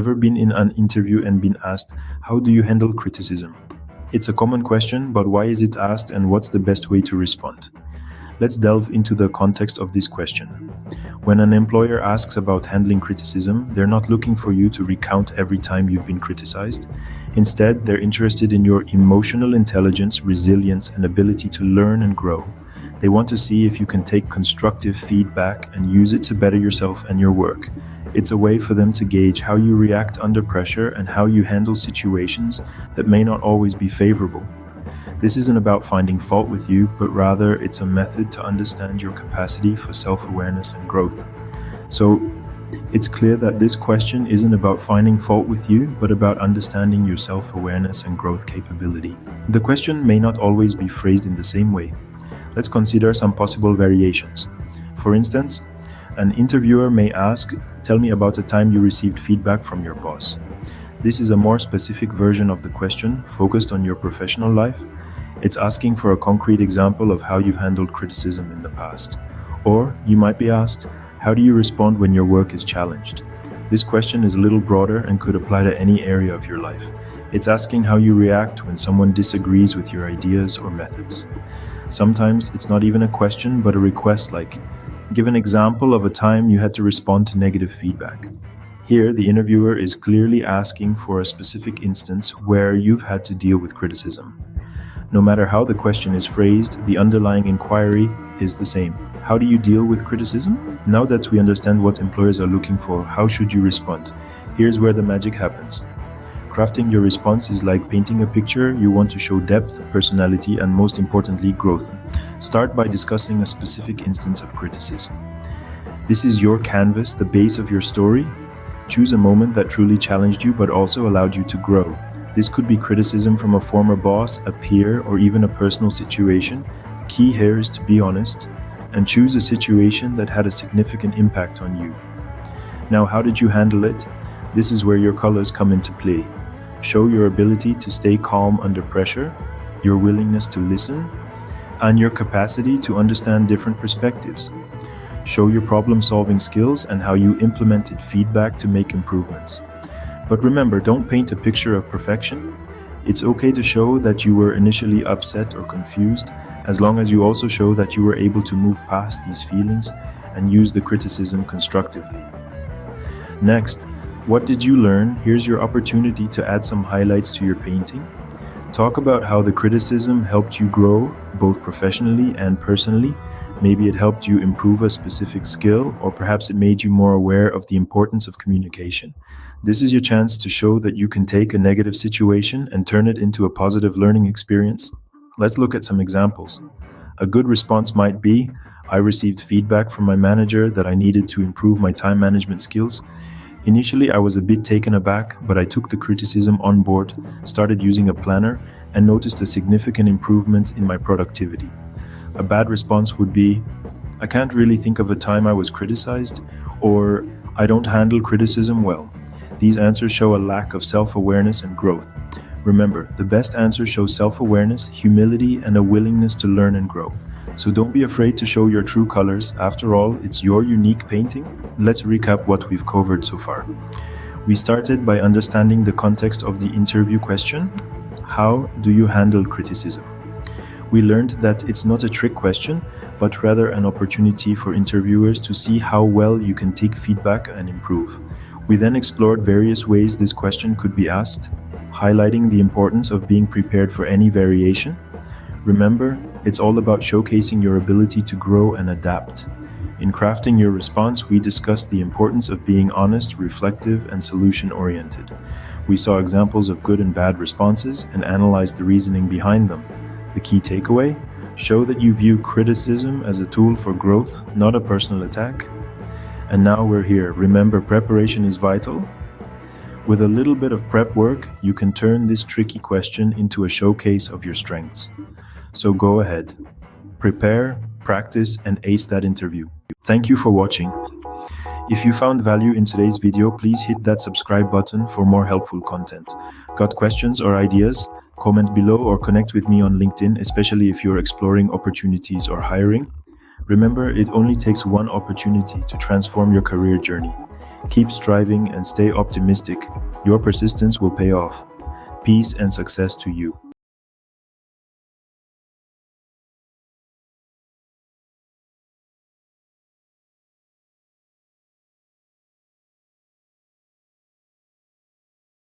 ever been in an interview and been asked, how do you handle criticism? It's a common question, but why is it asked and what's the best way to respond? Let's delve into the context of this question. When an employer asks about handling criticism, they're not looking for you to recount every time you've been criticized. Instead, they're interested in your emotional intelligence, resilience, and ability to learn and grow. They want to see if you can take constructive feedback and use it to better yourself and your work. It's a way for them to gauge how you react under pressure and how you handle situations that may not always be favorable. This isn't about finding fault with you, but rather it's a method to understand your capacity for self-awareness and growth. So, it's clear that this question isn't about finding fault with you, but about understanding your self-awareness and growth capability. The question may not always be phrased in the same way. Let's consider some possible variations. For instance, an interviewer may ask, "Tell me about a time you received feedback from your boss." This is a more specific version of the question, focused on your professional life. It's asking for a concrete example of how you've handled criticism in the past. Or you might be asked, how do you respond when your work is challenged? This question is a little broader and could apply to any area of your life. It's asking how you react when someone disagrees with your ideas or methods. Sometimes it's not even a question, but a request like, give an example of a time you had to respond to negative feedback. Here, the interviewer is clearly asking for a specific instance where you've had to deal with criticism. No matter how the question is phrased, the underlying inquiry is the same. How do you deal with criticism? Now that we understand what employers are looking for, how should you respond? Here's where the magic happens. Crafting your response is like painting a picture. You want to show depth, personality, and most importantly, growth. Start by discussing a specific instance of criticism. This is your canvas, the base of your story. Choose a moment that truly challenged you but also allowed you to grow. This could be criticism from a former boss, a peer, or even a personal situation. The key here is to be honest and choose a situation that had a significant impact on you. Now, how did you handle it? This is where your colors come into play. Show your ability to stay calm under pressure, your willingness to listen, and your capacity to understand different perspectives. Show your problem-solving skills and how you implemented feedback to make improvements. But remember, don't paint a picture of perfection. It's okay to show that you were initially upset or confused, as long as you also show that you were able to move past these feelings and use the criticism constructively. Next, what did you learn? Here's your opportunity to add some highlights to your painting. Talk about how the criticism helped you grow, both professionally and personally. Maybe it helped you improve a specific skill, or perhaps it made you more aware of the importance of communication. This is your chance to show that you can take a negative situation and turn it into a positive learning experience. Let's look at some examples. A good response might be, I received feedback from my manager that I needed to improve my time management skills. Initially, I was a bit taken aback, but I took the criticism on board, started using a planner, and noticed a significant improvement in my productivity. A bad response would be, I can't really think of a time I was criticized, or I don't handle criticism well. These answers show a lack of self-awareness and growth. Remember, the best answers show self-awareness, humility, and a willingness to learn and grow. So don't be afraid to show your true colors. After all, it's your unique painting. Let's recap what we've covered so far. We started by understanding the context of the interview question. How do you handle criticism? We learned that it's not a trick question, but rather an opportunity for interviewers to see how well you can take feedback and improve. We then explored various ways this question could be asked, highlighting the importance of being prepared for any variation. Remember, it's all about showcasing your ability to grow and adapt. In crafting your response, we discussed the importance of being honest, reflective, and solution-oriented. We saw examples of good and bad responses and analyzed the reasoning behind them. The key takeaway? Show that you view criticism as a tool for growth, not a personal attack. And now we're here. Remember, preparation is vital. With a little bit of prep work, you can turn this tricky question into a showcase of your strengths. So go ahead. Prepare, practice, and ace that interview. Thank you for watching. If you found value in today's video, please hit that subscribe button for more helpful content. Got questions or ideas? Comment below or connect with me on LinkedIn, especially if you're exploring opportunities or hiring. Remember, it only takes one opportunity to transform your career journey. Keep striving and stay optimistic. Your persistence will pay off. Peace and success to you.